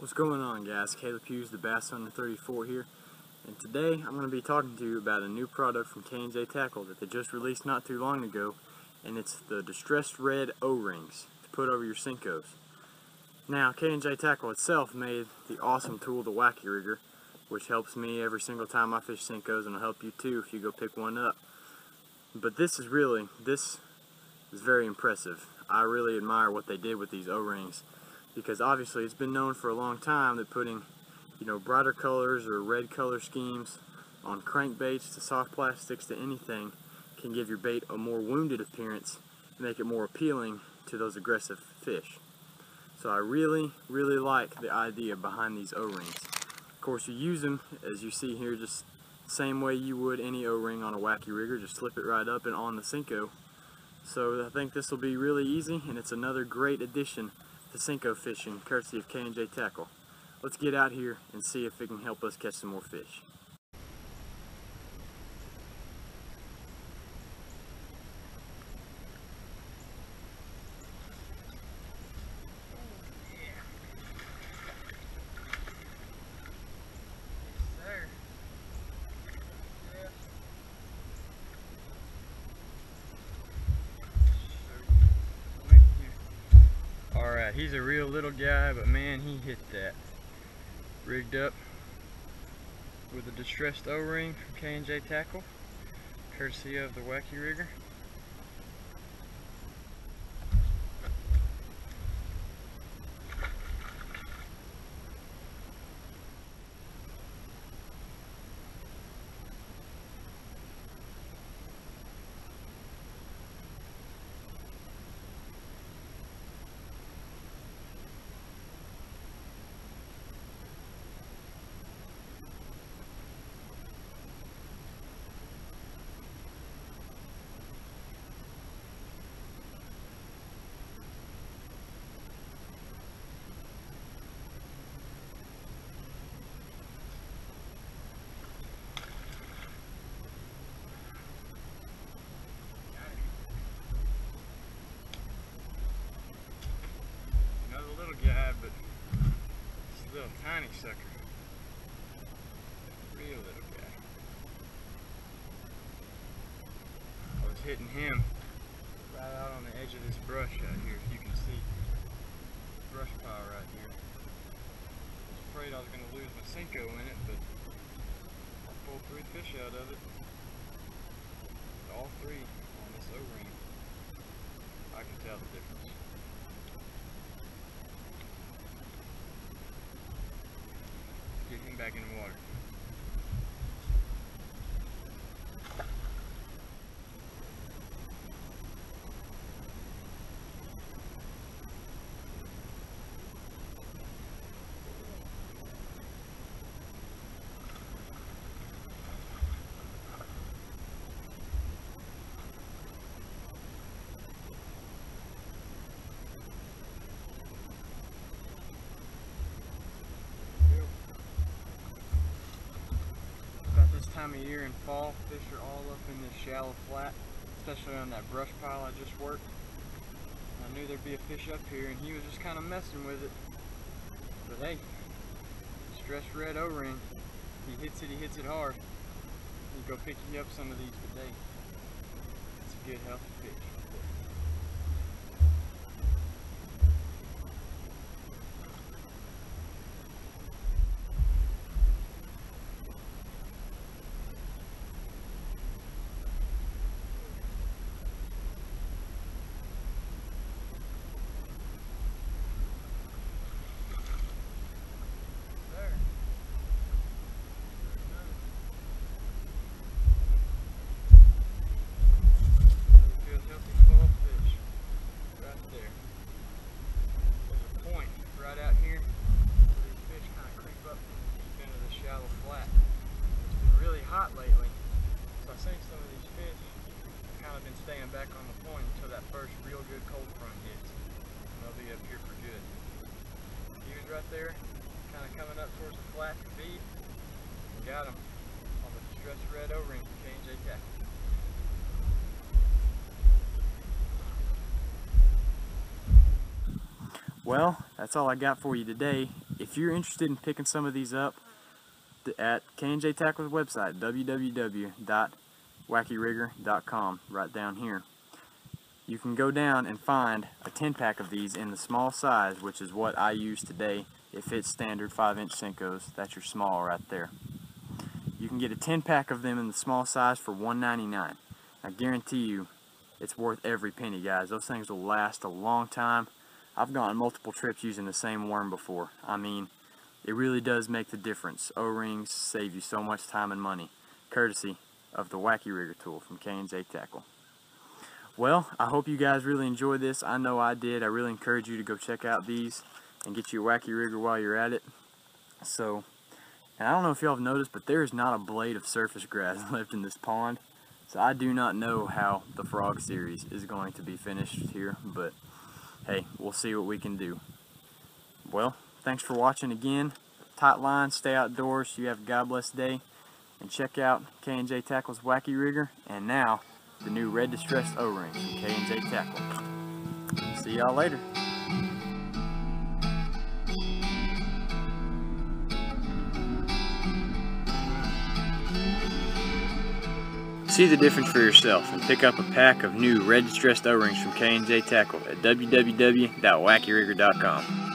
What's going on, guys? Caleb Hughes, the Bass Hunter 34 here, and today I'm going to be talking to you about a new product from k&jtackle that they just released not too long ago, and it's the Distressed Red O-rings to put over your Senkos. Now, k&jtackle itself made the awesome tool, the Wacky Rigg'r, which helps me every single time I fish Senkos, and will help you too if you go pick one up. But this is very impressive. I really admire what they did with these O-rings, because obviously it's been known for a long time that putting, brighter colors or red color schemes on crankbaits to soft plastics to anything can give your bait a more wounded appearance and make it more appealing to those aggressive fish. So I really like the idea behind these O-rings. Of course, you use them, as you see here, just the same way you would any O-ring on a Wacky Rigg'r. Just slip it right up and on the Senko. So I think this will be really easy, and it's another great addition to Senko fishing, courtesy of k&jtackle. Let's get out here and see if it can help us catch some more fish. Alright, he's a real little guy, but man, he hit that. Rigged up with a distressed O-ring from k&jtackle, courtesy of the Wacky Rigg'r. Guy, but it's a little tiny sucker. Real little guy. I was hitting him right out on the edge of this brush out here, if you can see. Brush pile right here. I was afraid I was going to lose my Senko in it, but I pulled 3 fish out of it. All 3 on this O-ring. I can tell the difference. Get him back in the water. Time of year in fall, fish are all up in this shallow flat, especially on that brush pile I just worked. I knew there'd be a fish up here, and he was just kind of messing with it. But hey, Distressed Red O-ring, he hits it hard. You go picking up some of these today. It's a good, healthy fish. Lately, so I think some of these fish have kind of been staying back on the point until that first real good cold front hits, and they'll be up here for good. He was right there, kind of coming up towards the flat to feed, and got him on the Distressed Red O-ring from k&jtackle. Well, that's all I got for you today. if you're interested in picking some of these up at k&jtackle's website, www.wackyrig'r.com, right down here, you can go down and find a 10-pack of these in the small size, which is what I use today. It fits standard 5-inch Senkos. That's your small right there. You can get a 10-pack of them in the small size for $1.99. I guarantee you it's worth every penny, guys. Those things will last a long time. I've gone multiple trips using the same worm before. I mean, it really does make the difference. O-rings save you so much time and money, courtesy of the Wacky Rigging tool from k&jtackle. Well, I hope you guys really enjoyed this. I know I did. I really encourage you to go check out these and get you a Wacky Rigg'r while you're at it. So, and I don't know if y'all have noticed, but there is not a blade of surface grass left in this pond. So I do not know how the frog series is going to be finished here, but hey, we'll see what we can do. Well, thanks for watching again. Tight line, stay outdoors. You have a God bless day. And check out k&jtackle's Wacky Rigg'r, and now the new red distressed O-rings from k&jtackle. See y'all later. See the difference for yourself and pick up a pack of new red distressed O-rings from k&jtackle at www.wackyrig'r.com.